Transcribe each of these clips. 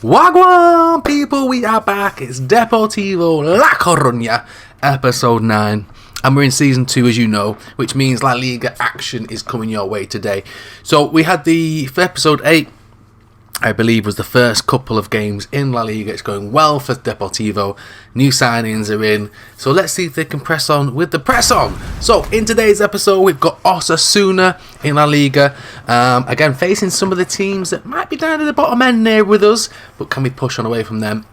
Wagwan people, we are back. It's Deportivo La Coruña, episode 9. And we're in season 2, as you know, which means La Liga action is coming your way today. So we had for episode 8, I believe, was the first couple of games in La Liga. It's going well for Deportivo. New signings are in. So let's see if they can press on with the press on. So in today's episode, we've got Osasuna in La Liga. Again, facing some of the teams that might be down at the bottom end there with us, but can we push on away from them?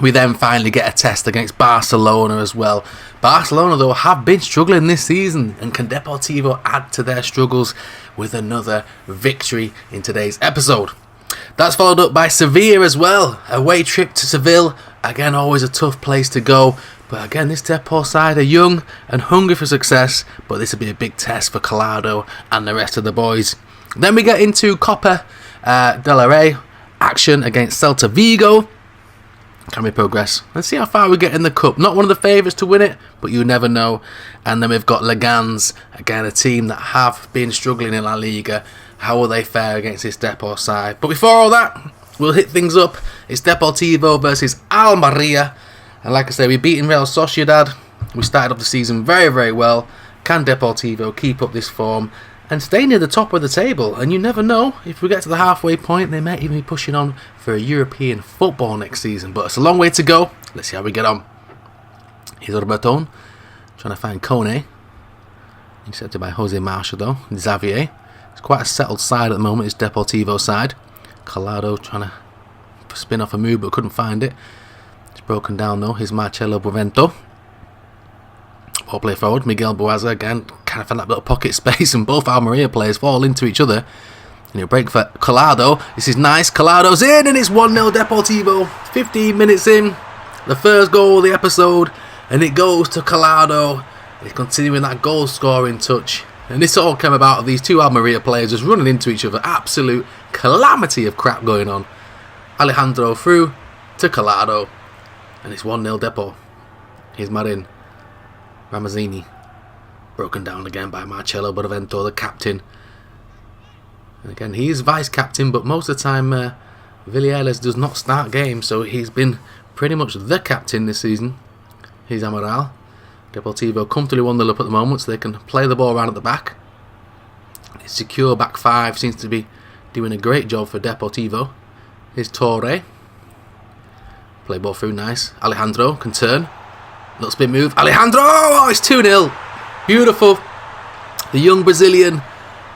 We then finally get a test against Barcelona as well. Barcelona, though, have been struggling this season, and can Deportivo add to their struggles with another victory in today's episode? That's followed up by Sevilla as well. Away trip to Seville. Again, always a tough place to go. But again, this Depor side are young and hungry for success. But this will be a big test for Collado and the rest of the boys. Then we get into Copa del Rey action against Celta Vigo. Can we progress? Let's see how far we get in the cup. Not one of the favourites to win it, but you never know. And then we've got Leganés, again a team that have been struggling in La Liga. How will they fare against this Depor side? But before all that, we'll hit things up. It's Deportivo versus Almeria. And like I say, we've beaten Real Sociedad. We started off the season very, very well. Can Deportivo keep up this form and stay near the top of the table? And you never know, if we get to the halfway point, they may even be pushing on for a European football next season. But it's a long way to go. Let's see how we get on. Here's Orberton trying to find Kone. Intercepted by Jose Marshall though. Xavier. It's quite a settled side at the moment. It's Deportivo side. Collado trying to spin off a move but couldn't find it. It's broken down though. Here's Marcelo Bovento. Ball play forward. Miguel Boaza again. Kind of found that little pocket space, and both Almeria players fall into each other. And a break for Collado. This is nice. Collado's in, and it's 1-0 Deportivo. 15 minutes in. The first goal of the episode. And it goes to Collado. He's continuing that goal scoring touch. And this all came about of these two Almeria players just running into each other. Absolute calamity of crap going on. Alejandro through to Collado. And it's 1-0 Depor. Here's Marin. Ramazzini. Broken down again by Marcelo Bovento, the captain. And again, he is vice-captain, but most of the time Villiers does not start games. So he's been pretty much the captain this season. Here's Amaral. Deportivo comfortably 1-0 up at the moment, so they can play the ball around at the back. His secure back five seems to be doing a great job for Deportivo. Here's Torre. Play ball through, nice. Alejandro can turn. Little spin move. Alejandro! Oh, it's 2-0. Beautiful. The young Brazilian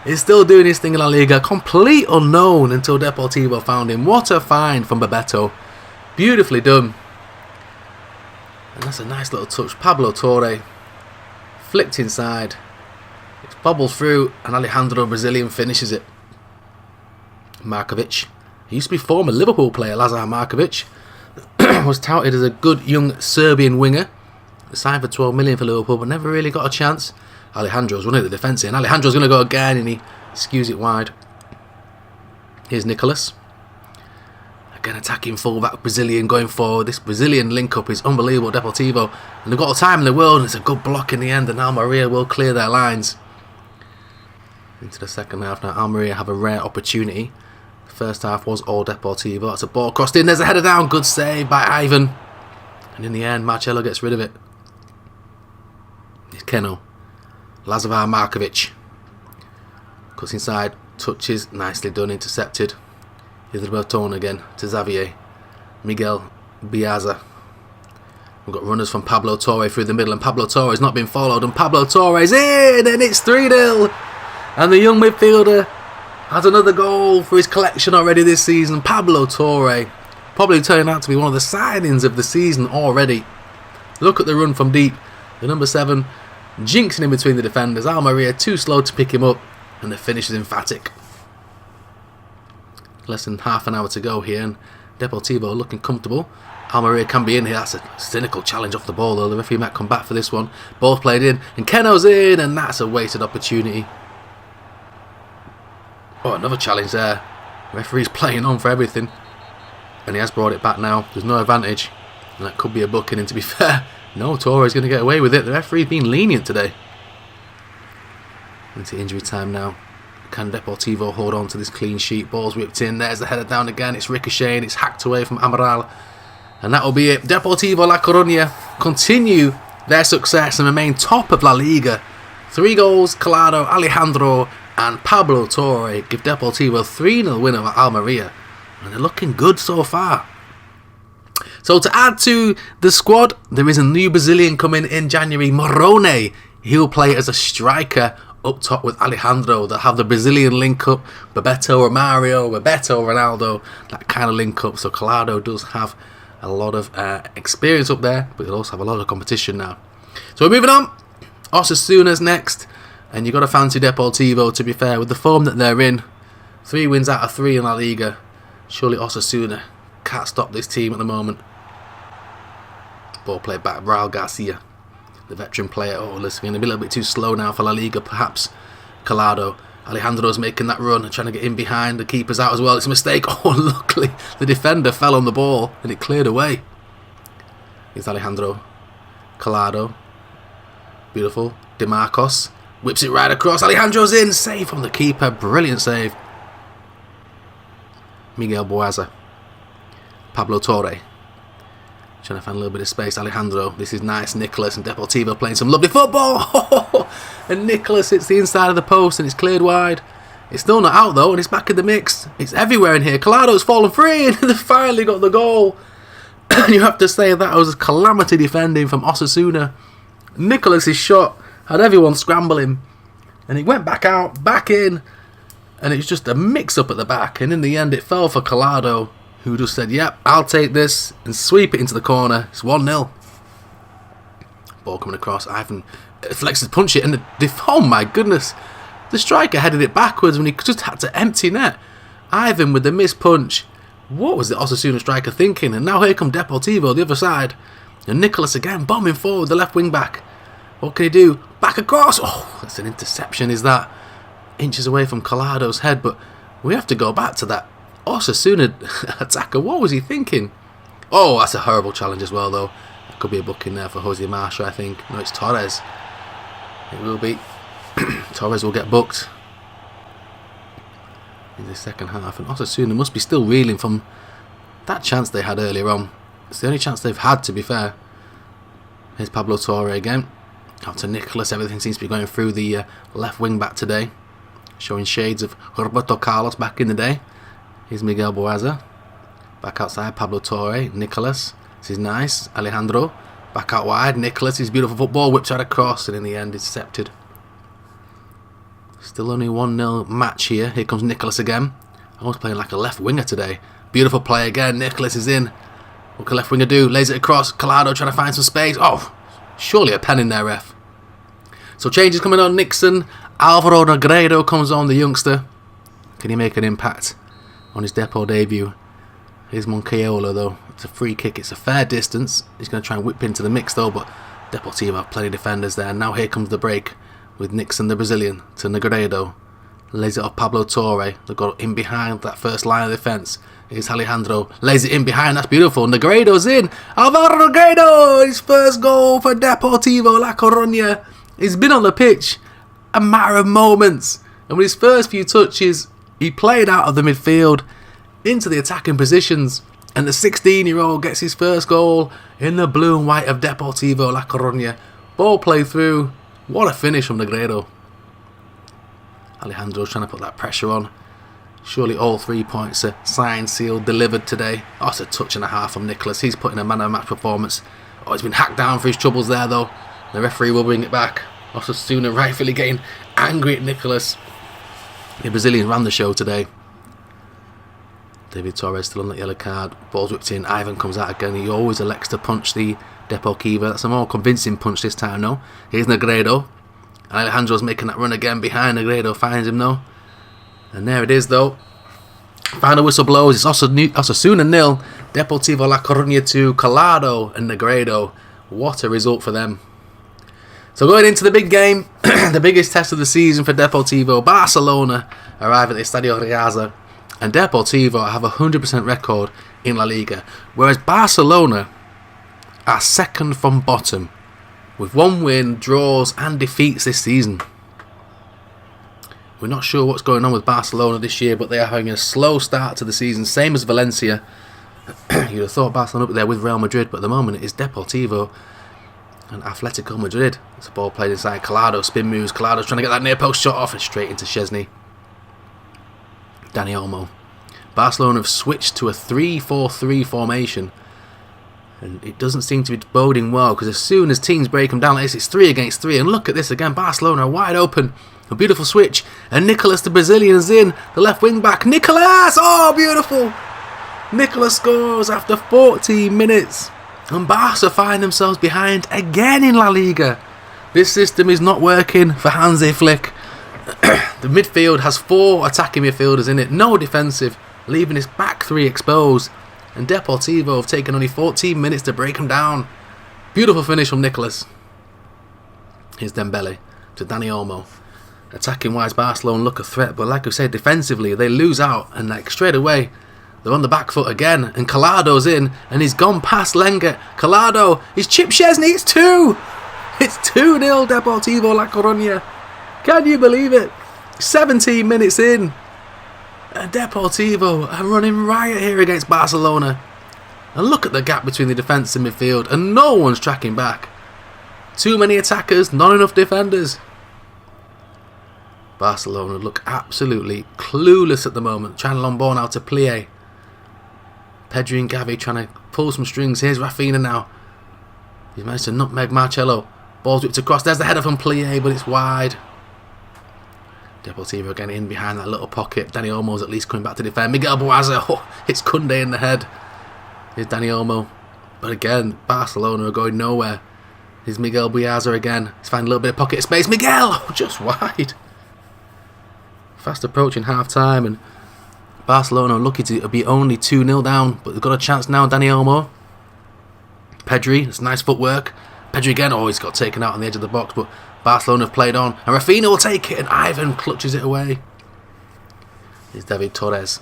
is still doing his thing in La Liga. Complete unknown until Deportivo found him. What a find from Bebeto. Beautifully done. And that's a nice little touch. Pablo Torre flicked inside. It's bobbled through, and Alejandro Brazilian finishes it. Markovic. He used to be former Liverpool player, Lazar Markovic. Was touted as a good young Serbian winger. Signed for 12 million for Liverpool, but never really got a chance. Alejandro's running the defence in. Alejandro's going to go again, and he skews it wide. Here's Nicholas. Again, attacking full-back Brazilian going forward. This Brazilian link-up is unbelievable, Deportivo. And they've got all the time in the world, and it's a good block in the end, and Almeria will clear their lines. Into the second half now, Almeria have a rare opportunity. The first half was all Deportivo. That's a ball crossed in. There's a header down. Good save by Ivan. And in the end, Marcelo gets rid of it. Here's Keno. Lazar Markovic. Cuts inside. Touches. Nicely done. Intercepted. Here's Roberton again to Xavier. Miguel Biaza. We've got runners from Pablo Torre through the middle, and Pablo Torre has not been followed, and Pablo Torre's in, and it's 3-0. And the young midfielder has another goal for his collection already this season. Pablo Torre probably turning out to be one of the signings of the season already. Look at the run from deep. The number 7 jinxing in between the defenders. Almeria too slow to pick him up, and the finish is emphatic. Less than half an hour to go here, and Deportivo looking comfortable. Almeria can be in here. That's a cynical challenge off the ball though. The referee might come back for this one. Both played in, and Keno's in, and that's a wasted opportunity. Oh, another challenge there. The referee's playing on for everything, and he has brought it back now. There's no advantage, and that could be a booking, and to be fair, no, Torre's going to get away with it. The referee's been lenient today. Into injury time now. Can Deportivo hold on to this clean sheet? Ball's whipped in. There's the header down again. It's ricocheting. It's hacked away from Amaral. And that will be it. Deportivo La Coruña continue their success and remain top of La Liga. 3 goals, Collado, Alejandro and Pablo Torre give Deportivo 3-0 win over Almeria. And they're looking good so far. So to add to the squad, there is a new Brazilian coming in January, Morone. He'll play as a striker up top with Alejandro. They'll have the Brazilian link-up, Bebeto Romario, Bebeto Ronaldo, that kind of link-up. So Collado does have a lot of experience up there, but he'll also have a lot of competition now. So we're moving on. Osasuna's next, and you've got to fancy Deportivo, to be fair, with the form that they're in. 3 wins out of 3 in La Liga. Surely Osasuna can't stop this team at the moment. Ball played back, Raul Garcia, the veteran player. Oh, listen, going to be a little bit too slow now for La Liga, perhaps. Collado. Alejandro's making that run, trying to get in behind. The keeper's out as well. It's a mistake. Oh, luckily, the defender fell on the ball and it cleared away. Here's Alejandro. Collado. Beautiful. DeMarcos. Whips it right across. Alejandro's in. Save from the keeper. Brilliant save. Miguel Boaza. Pablo Torre. Trying to find a little bit of space. Alejandro. This is nice. Nicholas and Deportivo playing some lovely football. And Nicholas hits the inside of the post and it's cleared wide. It's still not out though, and it's back in the mix. It's everywhere in here. Collado's fallen free and they finally got the goal. And you have to say that was calamity defending from Osasuna. Nicholas's shot had everyone scrambling. And it went back out, back in. And it was just a mix-up at the back. And in the end it fell for Collado, who just said, yep, I'll take this, and sweep it into the corner. It's 1-0. Ball coming across. Ivan flexes to punch it, and oh my goodness, the striker headed it backwards when he just had to empty net. Ivan with the missed punch. What was the Osasuna striker thinking? And now here come Deportivo, the other side. And Nicholas again, bombing forward, the left wing back. What can he do? Back across. Oh, that's an interception, is that? Inches away from Collado's head, but we have to go back to that Osasuna attacker. What was he thinking? Oh, that's a horrible challenge as well, though. There could be a booking there for Jose Marsha, I think. No, it's Torres. It will be. Torres will get booked in the second half. And Osasuna must be still reeling from that chance they had earlier on. It's the only chance they've had, to be fair. Here's Pablo Torre again. Out to Nicholas. Everything seems to be going through the left wing back today. Showing shades of Roberto Carlos back in the day. Here's Miguel Boaza. Back outside, Pablo Torre. Nicholas. This is nice. Alejandro. Back out wide. Nicholas. His beautiful football whipped out across and in the end intercepted. Still only 1-0 match here. Here comes Nicholas again. I was playing like a left winger today. Beautiful play again. Nicholas is in. What can left winger do? Lays it across. Collado trying to find some space. Oh, surely a pen in there, ref. So changes coming on. Nixon. Alvaro Negredo comes on, the youngster. Can he make an impact on his Depot debut? Here's Moncayola though. It's a free kick. It's a fair distance. He's going to try and whip into the mix though, but Deportivo have plenty of defenders there. Now here comes the break with Nixon, the Brazilian, to Negredo. Lays it off Pablo Torre. They've got in behind that first line of defence. Here's Alejandro. Lays it in behind. That's beautiful. Negredo's in. Alvaro Negredo! His first goal for Deportivo La Coruña. He's been on the pitch a matter of moments. And with his first few touches, he played out of the midfield into the attacking positions. And the 16-year-old gets his first goal in the blue and white of Deportivo La Coruña. Ball play through. What a finish from Negredo. Alejandro's trying to put that pressure on. Surely all 3 points are signed, sealed, delivered today. Oh, it's a touch and a half from Nicholas. He's putting a man-of-the-match performance. Oh, he's been hacked down for his troubles there, though. The referee will bring it back. Osasuna rightfully getting angry at Nicholas. The Brazilian ran the show today. David Torres still on that yellow card. Ball's whipped in. Ivan comes out again. He always elects to punch the Deportivo. That's a more convincing punch this time, though. Here's Negredo. Alejandro's making that run again behind Negredo. Finds him, though. And there it is, though. Final whistle blows. It's Osasuna 0. Deportivo La Coruña 2. Collado and Negredo. What a result for them. So going into the big game, the biggest test of the season for Deportivo, Barcelona arrive at the Estadio Riaza, and Deportivo have a 100% record in La Liga, whereas Barcelona are second from bottom, with 1 win, draws and defeats this season. We're not sure what's going on with Barcelona this year, but they are having a slow start to the season, same as Valencia. You'd have thought Barcelona up there with Real Madrid, but at the moment it's Deportivo and Atletico Madrid. It's a ball played inside. Collado spin moves. Collado's trying to get that near post shot off and straight into Szczesny. Dani Olmo. Barcelona have switched to a 3-4-3 formation, and it doesn't seem to be boding well, because as soon as teams break them down like this, it's 3 against 3. And look at this again. Barcelona are wide open. A beautiful switch, and Nicolas, the Brazilian, is in. The left wing back, Nicolas! Oh, beautiful! Nicolas scores after 14 minutes. And Barca find themselves behind again in La Liga. This system is not working for Hansi Flick. The midfield has 4 attacking midfielders in it, no defensive, leaving his back 3 exposed. And Deportivo have taken only 14 minutes to break them down. Beautiful finish from Nicolas. Here's Dembele to Dani Olmo. Attacking wise, Barcelona look a threat, but like I said, defensively they lose out, and like straight away they're on the back foot again. And Collado's in, and he's gone past Lenglet. Collado, he's chipped Szczesny. It's 2. It's 2-0 Deportivo La Coruña. Can you believe it? 17 minutes in, and Deportivo are running riot here against Barcelona. And look at the gap between the defence and midfield, and no one's tracking back. Too many attackers, not enough defenders. Barcelona look absolutely clueless at the moment. Trying to long ball now to Plie. Pedri and Gavi trying to pull some strings. Here's Rafinha now. He's managed to nutmeg Marcelo. Ball's whipped across. There's the header from Plie, but it's wide. Deportivo again in behind that little pocket. Dani Olmo's at least coming back to defend. Miguel Boaza. Oh, it's Koundé in the head. Here's Dani Olmo. But again, Barcelona are going nowhere. Here's Miguel Boaza again. He's finding a little bit of pocket space. Miguel! Oh, just wide. Fast approaching half time, and Barcelona are lucky to be only 2-0 down, but they've got a chance now. Dani Olmo. Pedri, it's nice footwork. Pedri again, oh, he's got taken out on the edge of the box, but Barcelona have played on, and Rafinha will take it, and Ivan clutches it away. Here's David Torres.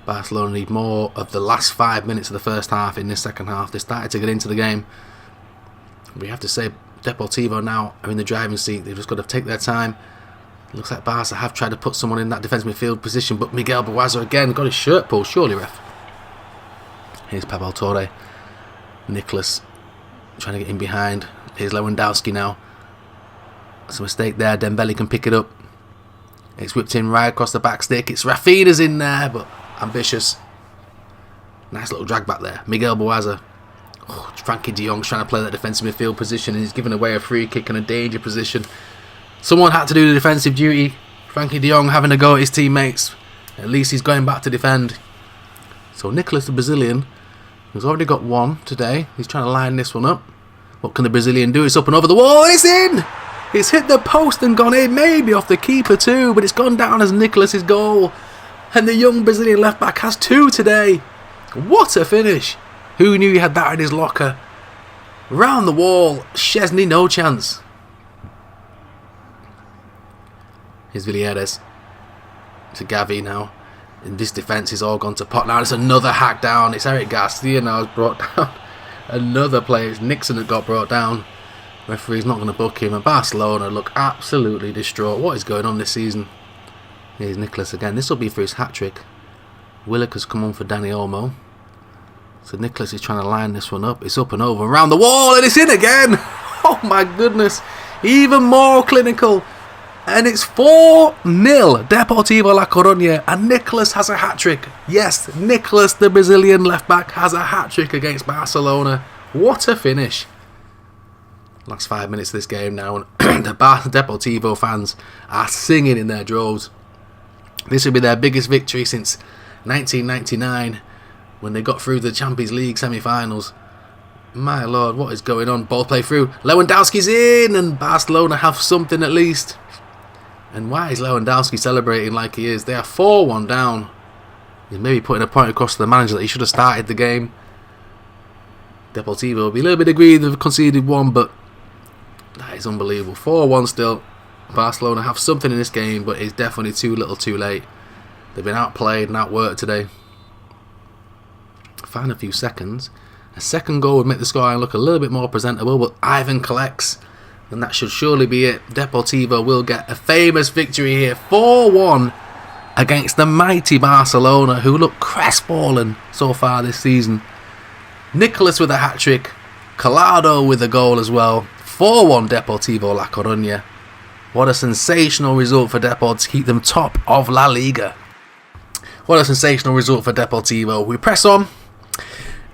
Barcelona need more of the last 5 minutes of the first half in this second half. They started to get into the game. We have to say, Deportivo now are in the driving seat. They've just got to take their time. Looks like Barca have tried to put someone in that defensive midfield position, but Miguel Boaza again got his shirt pulled. Surely, ref. Here's Pablo Torre. Nicolas trying to get in behind. Here's Lewandowski now. It's a mistake there. Dembele can pick it up. It's whipped in right across the back stick. It's Rafinha's in there, but ambitious. Nice little drag back there. Miguel Boaza. Oh, Frankie de Jong's trying to play that defensive midfield position, and he's given away a free kick in a danger position. Someone had to do the defensive duty. Frankie de Jong having a go at his teammates. At least he's going back to defend. So Nicolas, the Brazilian, who's already got one today, he's trying to line this one up. What can the Brazilian do? It's up and over the wall. It's in! It's hit the post and gone in. Maybe off the keeper too, but it's gone down as Nicolas' goal. And the young Brazilian left back has 2 today. What a finish. Who knew he had that in his locker? Round the wall. Szczesny, no chance. Here's Villiers. To Gavi now. And this defence is all gone to pot now. It's another hack down. It's Eric Garcia now has brought down another player. It's Nixon that got brought down. Referee's not going to book him. And Barcelona look absolutely distraught. What is going on this season? Here's Nicolas again. This will be for his hat-trick. Willock has come on for Dani Olmo. So Nicolas is trying to line this one up. It's up and over. Around the wall. And it's in again. Oh my goodness. Even more clinical. And it's 4-0 Deportivo La Coruña, and Nicolas has a hat-trick. Yes, Nicolas, the Brazilian left-back, has a hat-trick against Barcelona. What a finish. Last 5 minutes of this game now, and the Deportivo fans are singing in their droves. This will be their biggest victory since 1999, when they got through the Champions League semi-finals. My lord, what is going on? Ball play through. Lewandowski's in, and Barcelona have something at least. And why is Lewandowski celebrating like he is? They are 4-1 down. He's maybe putting a point across to the manager that he should have started the game. Deportivo will be a little bit aggrieved they've conceded 1, but that is unbelievable. 4-1 still. Barcelona have something in this game, but it's definitely too little too late. They've been outplayed and outworked today. Find a few seconds. A second goal would make the scoreline look a little bit more presentable, but Ivan collects. And that should surely be it. Deportivo will get a famous victory here. 4-1 against the mighty Barcelona, who look crestfallen so far this season. Nicholas with a hat-trick. Collado with a goal as well. 4-1 Deportivo La Coruña. What a sensational result for Deport to keep them top of La Liga. What a sensational result for Deportivo. We press on.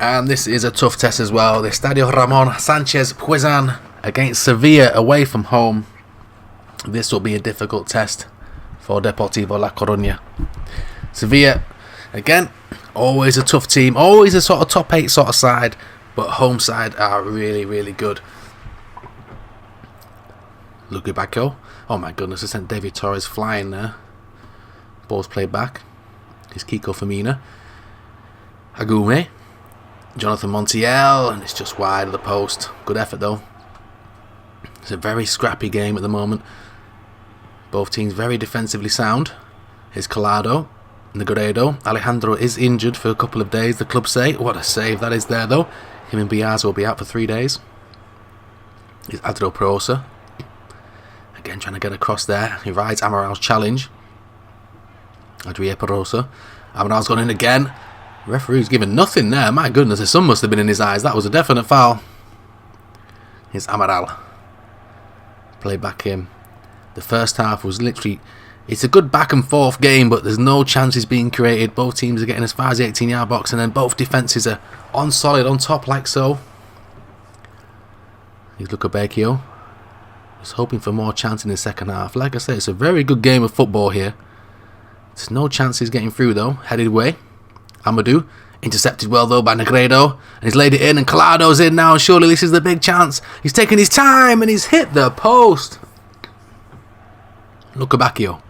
And this is a tough test as well. The Estadio Ramon Sanchez Pizjuan against Sevilla away from home. This will be a difficult test for Deportivo La Coruña. Sevilla, again, always a tough team. Always a sort of top 8 sort of side. But home side are really, really good. Luque Bacco. Oh my goodness, I sent David Torres flying there. Ball's played back. It's Kiko Firmino. Agume. Jonathan Montiel. And it's just wide of the post. Good effort though. It's a very scrappy game at the moment. Both teams very defensively sound. Here's Collado. Negredo. Alejandro is injured for a couple of days, the club say. What a save that is there though. Him and Biaz will be out for 3 days. Here's Adro Prosa. Again, trying to get across there. He rides Amaral's challenge. Adria Perosa. Amaral's gone in again. Referee's given nothing there. My goodness, the sun must have been in his eyes. That was a definite foul. Here's Amaral. Played back in. The first half was literally... It's a good back and forth game, but there's no chances being created. Both teams are getting as far as the 18-yard box, and then both defences are on solid, on top like so. Here's Luca Becchio. Just hoping for more chance in the second half. Like I said, it's a very good game of football here. There's no chances getting through though. Headed away. Amadou. Intercepted well though by Negredo. And he's laid it in, and Collado's in now. Surely this is the big chance. He's taking his time and he's hit the post. Luca Bacchio.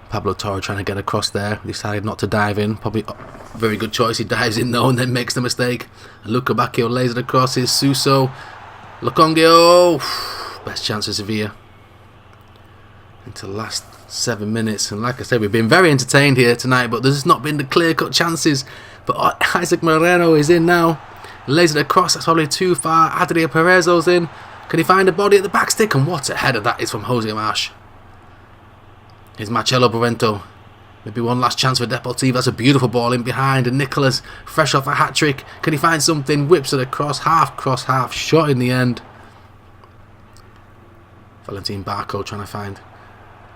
Pablo Torre trying to get across there. Decided not to dive in. Probably a very good choice. He dives in though and then makes the mistake. And Luca Bacchio lays it across. Here's Suso. Locongio. Best chance for Sevilla. Into the last 7 minutes. And like I said, we've been very entertained here tonight, but there's not been the clear-cut chances. But Isaac Moreno is in now. Lays it across. That's probably too far. Adria Perezzo's in. Can he find a body at the back stick? And what a header that is from Jose Marsh. Here's Marcelo Barrento. Maybe one last chance for Deportivo. That's a beautiful ball in behind. And Nicholas, fresh off a hat-trick. Can he find something? Whips it across. Cross, half. Shot in the end. Valentin Barco trying to find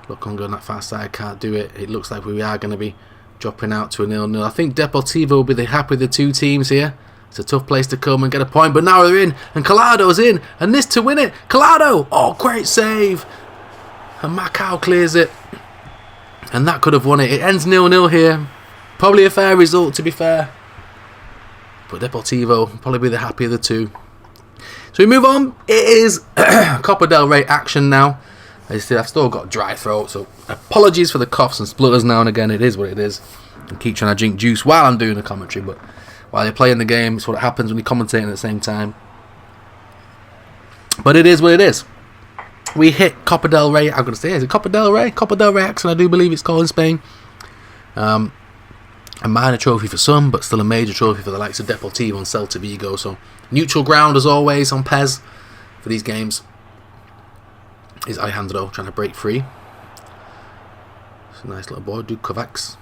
Lokonga on that far side. Can't do it. It looks like we are going to be dropping out to a 0-0. I think Deportivo will be happy with the two teams here. It's a tough place to come and get a point. But now they're in. And Collado's in. And this to win it. Collado. Oh, great save. And Macau clears it. And that could have won it. It ends 0-0 here. Probably a fair result, to be fair. But Deportivo will probably be the happier of the two. So we move on. It is Copa del Rey action now. I've still got a dry throat, so apologies for the coughs and splutters now and again. It is what it is. I keep trying to drink juice while I'm doing the commentary, but while you're playing the game, it's what happens when you're commentating at the same time. But it is what it is. We hit Copa del Rey. I'm going to say, is it Copa del Rey? Copa del Rey action, I do believe it's called in Spain. A minor trophy for some, but still a major trophy for the likes of Deportivo and Celta Vigo. So neutral ground as always on Pez for these games. Is Alejandro trying to break free. It's a nice little ball. Duke Kovacs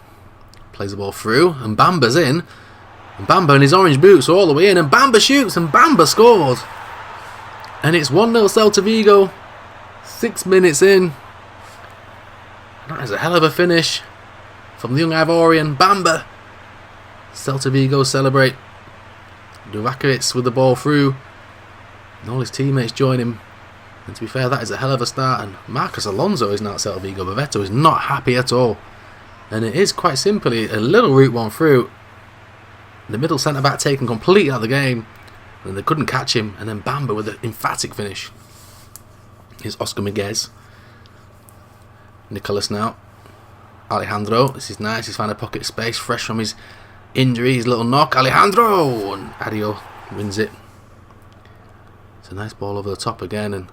plays the ball through, and Bamba's in. And Bamba in his orange boots all the way in, and Bamba shoots, and Bamba scores. And it's 1-0 Celta Vigo. 6 minutes in. That is a hell of a finish from the young Ivorian. Bamba. Celta Vigo celebrate. Duvakovic with the ball through. And all his teammates join him. And to be fair, that is a hell of a start. And Marcos Alonso is now at Celta Vigo. Bebeto is not happy at all. And it is quite simply a little route one through. The middle centre-back taken completely out of the game. And they couldn't catch him. And then Bamba with an emphatic finish. Here's Oscar Miguez. Nicholas now. Alejandro. This is nice. He's found a pocket of space. Fresh from his injury. His little knock. Alejandro! And Adio wins it. It's a nice ball over the top again. And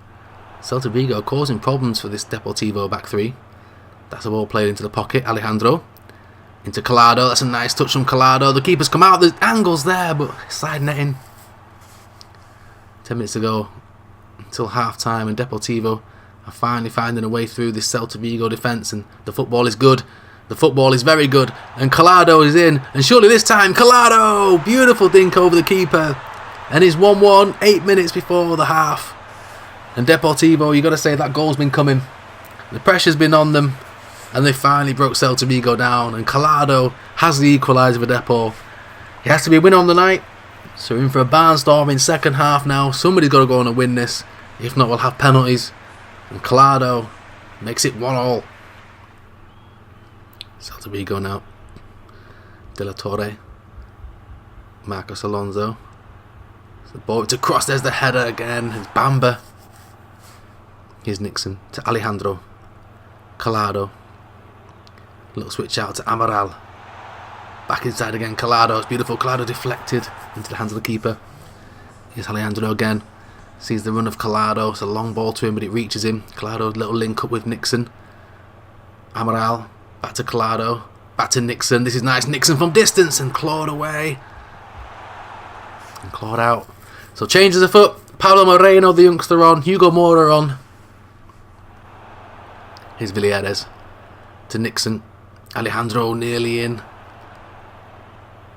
Celta Vigo causing problems for this Deportivo back three. That's a ball played into the pocket. Alejandro. Into Collado. That's a nice touch from Collado. The keeper's come out. The angle's there, but side netting. 10 minutes to go until half time, and Deportivo are finally finding a way through this Celta Vigo defence, and the football is good. The football is very good, and Collado is in, and surely this time Collado, beautiful dink over the keeper, and it's 1-1 8 minutes before the half. And Deportivo, you got to say that goal's been coming. The pressure's been on them, and they finally broke Celta Vigo down, and Collado has the equaliser for Depor. It has to be a win on the night, so we're in for a barnstorming second half now. Somebody's got to go on and win this. If not, we'll have penalties. And Collado makes it 1-1. Celta Vigo now. De La Torre. Marcos Alonso. The ball to cross. There's the header again. It's Bamba. Here's Nixon to Alejandro. Collado. Little switch out to Amaral. Back inside again. Collado. It's beautiful. Collado deflected into the hands of the keeper. Here's Alejandro again. Sees the run of Collado. It's a long ball to him, but it reaches him. Collado, little link up with Nixon. Amaral. Back to Collado. Back to Nixon. This is nice. Nixon from distance and clawed away. And clawed out. So changes of foot. Pablo Moreno, the youngster, on. Hugo Mora on. Here's Villieres. To Nixon. Alejandro nearly in.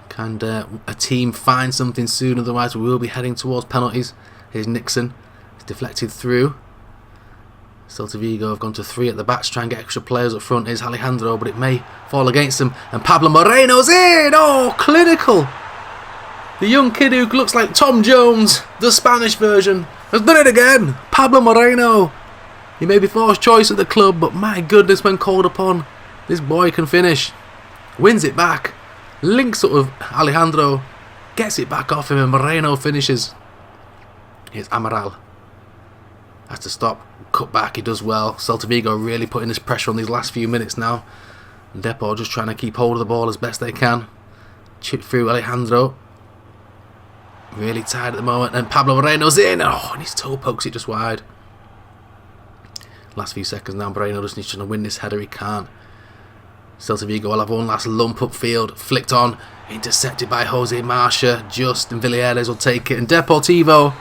Can a team find something soon? Otherwise we will be heading towards penalties. Here's Nixon. It's deflected through. Celta Vigo have gone to 3 at the back to try and get extra players up front. Here's Alejandro, but it may fall against them. And Pablo Moreno's in! Oh, clinical! The young kid who looks like Tom Jones, the Spanish version, has done it again! Pablo Moreno! He may be forced choice at the club, but my goodness, when called upon, this boy can finish. Wins it back. Links up with Alejandro. Gets it back off him, and Moreno finishes. Here's Amaral. Has to stop. Cut back. He does well. Celta Vigo really putting this pressure on these last few minutes now. And Depor just trying to keep hold of the ball as best they can. Chip through Alejandro. Really tired at the moment. And Pablo Moreno's in. Oh, and his toe pokes it just wide. Last few seconds now. Moreno just needs to win this header. He can't. Celta Vigo will have one last lump upfield. Flicked on. Intercepted by Jose Marcia. Just. And Villieres will take it. And Deportivo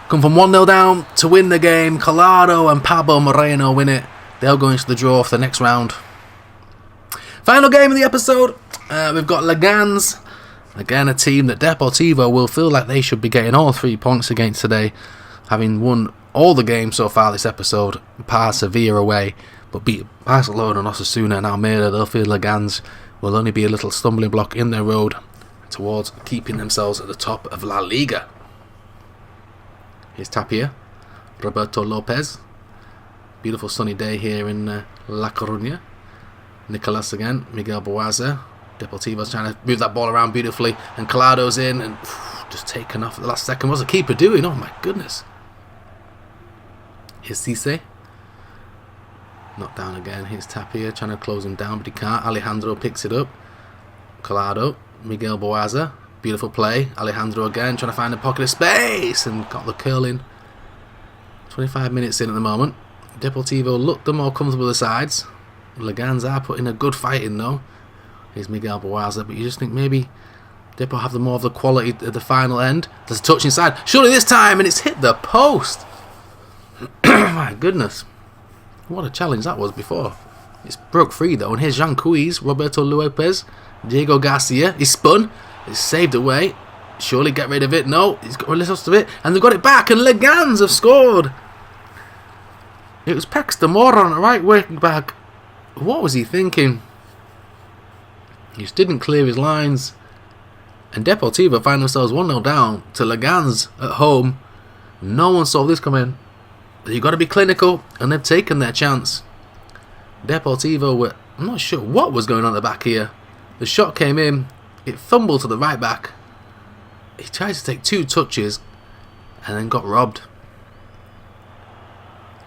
come from 1-0 down to win the game. Collado and Pablo Moreno win it. They'll go into the draw for the next round. Final game of the episode. We've got Leganés. Again, a team that Deportivo will feel like they should be getting all 3 points against today, having won all the games so far this episode, par Sevilla away, but beat Barcelona and Osasuna and Almeida. They'll feel Leganés will only be a little stumbling block in their road towards keeping themselves at the top of La Liga. Here's Tapia, Roberto Lopez. Beautiful sunny day here in La Coruña. Nicolas again, Miguel Boaza. Deportivo's trying to move that ball around beautifully, and Collado's in and just taken off at the last second. What's the keeper doing? Oh my goodness. Here's Cisse. Knocked down again. Here's Tapia trying to close him down, but he can't. Alejandro picks it up. Collado, Miguel Boaza. Beautiful play. Alejandro again trying to find a pocket of space and got the curl in. 25 minutes in at the moment. Deportivo look the more comfortable of the sides. Leganés are putting a good fight in though. Here's Miguel Boaza, but you just think maybe Depor have more of the quality at the final end. There's a touch inside. Surely this time, and it's hit the post. My goodness. What a challenge that was before. It's broke free though, and here's Jean Cuiz, Roberto Lopez, Diego Garcia. He's spun. It's saved away. Surely get rid of it. No, he's got rid of it. And they've got it back. And Leganés have scored. It was Paxton Moore on the right wing back. What was he thinking? He just didn't clear his lines. And Deportivo find themselves 1-0 down to Leganés at home. No one saw this coming. You've got to be clinical. And they've taken their chance. Deportivo were... I'm not sure what was going on at the back here. The shot came in. It fumbled to the right back. He tried to take 2 touches and then got robbed.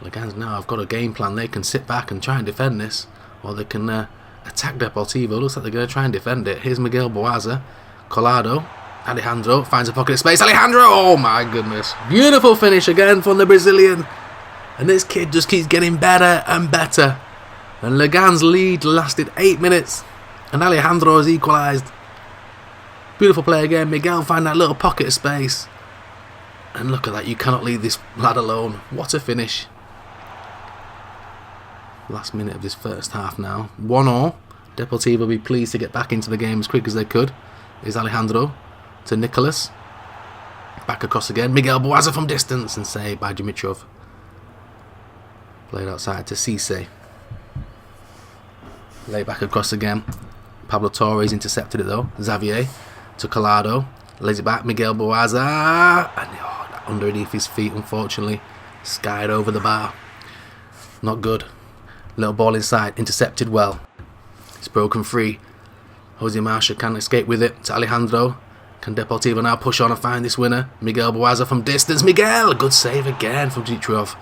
Leganés now have got a game plan. They can sit back and try and defend this, or they can attack Deportivo. Looks like they're going to try and defend it. Here's Miguel Boaza. Collado. Alejandro finds a pocket of space. Alejandro! Oh my goodness. Beautiful finish again from the Brazilian. And this kid just keeps getting better and better. And Leganés' lead lasted 8 minutes. And Alejandro has equalised. Beautiful play again. Miguel find that little pocket of space. And look at that, you cannot leave this lad alone. What a finish. Last minute of this first half now. 1-1. Deportivo will be pleased to get back into the game as quick as they could. Here's Alejandro to Nicholas. Back across again. Miguel Boaza from distance and saved by Dimitrov. Played outside to Cisse. Lay back across again. Pablo Torres intercepted it though. Xavier to Collado. Lays it back. Miguel Boaza. And underneath his feet, unfortunately. Skied over the bar. Not good. Little ball inside. Intercepted well. It's broken free. Jose Marcia can't escape with it. To Alejandro. Can Deportivo now push on and find this winner? Miguel Boaza from distance. Miguel! Good save again from Dimitrov.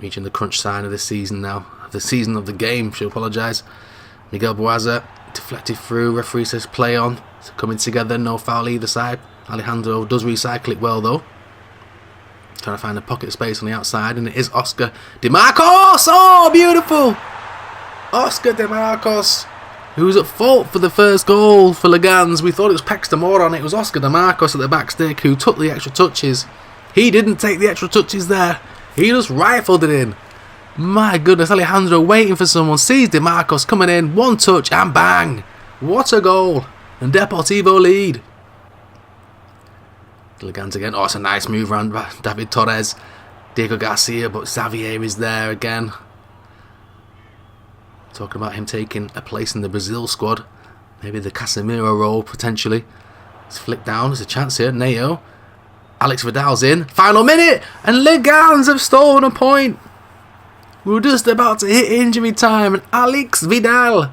Reaching the crunch sign of this season now. The season of the game, should apologise. Miguel Boaza deflected through. Referee says play on. It's coming together. No foul either side. Alejandro does recycle it well though. Trying to find a pocket space on the outside. And it is Oscar De Marcos! Oh, beautiful! Oscar De Marcos, who was at fault for the first goal for Legans. We thought it was Paxton Moron. It was Oscar De Marcos at the back stick who took the extra touches. He didn't take the extra touches there. He just rifled it in. My goodness, Alejandro waiting for someone. Sees De Marcos coming in. One touch and bang. What a goal. And Deportivo lead. Legans again. Oh, it's a nice move around David Torres. Diego Garcia, but Xavier is there again. Talking about him taking a place in the Brazil squad. Maybe the Casemiro role, potentially. It's flicked down. There's a chance here. Neo. Alex Vidal's in. Final minute. And Legans have stolen a point. We were just about to hit injury time. And Alex Vidal.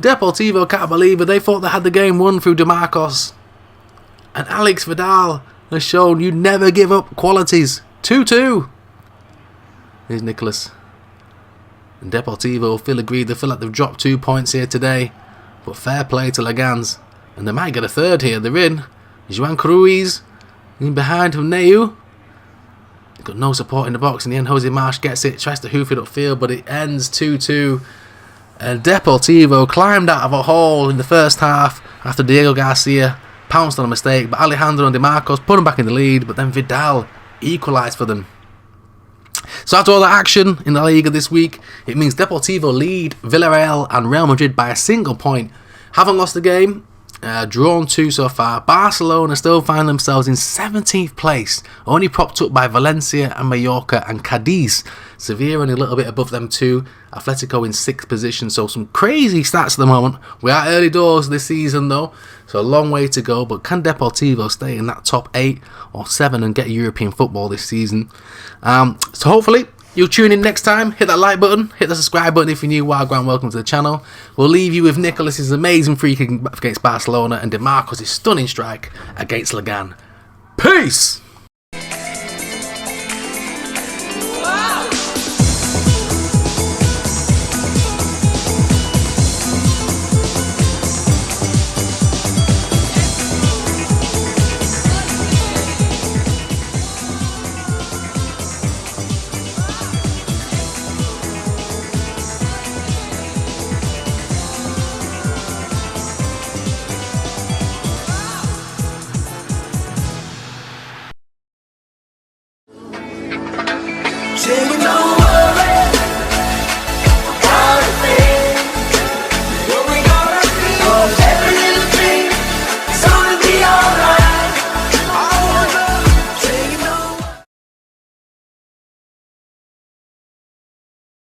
Deportivo can't believe it. They thought they had the game won through De Marcos. And Alex Vidal has shown you never give up qualities. 2-2. Here's Nicholas. And Deportivo feel aggrieved. They feel like they've dropped 2 points here today. But fair play to Legans. And they might get a third here. They're in. Joan Cruz. In behind from Neu. Got no support in the box. In the end, Jose Marsh gets it. Tries to hoof it upfield. But it ends 2-2. And Deportivo climbed out of a hole in the first half. After Diego Garcia pounced on a mistake. But Alejandro and De Marcos put them back in the lead. But then Vidal equalised for them. So after all that action in the Laliga this week, it means Deportivo lead Villarreal and Real Madrid by a single point. Haven't lost the game, drawn 2 so far. Barcelona still find themselves in 17th place, only propped up by Valencia and Mallorca and Cadiz. Sevilla only a little bit above them too. Atletico in 6th position, so some crazy stats at the moment. We are early doors this season though, so a long way to go, but can Deportivo stay in that top 8 or 7 and get European football this season? So hopefully you'll tune in next time. Hit that like button, hit the subscribe button if you're new. Welcome to the channel. We'll leave you with Nicholas's amazing free kick against Barcelona and De Marcos' stunning strike against Legan. Peace!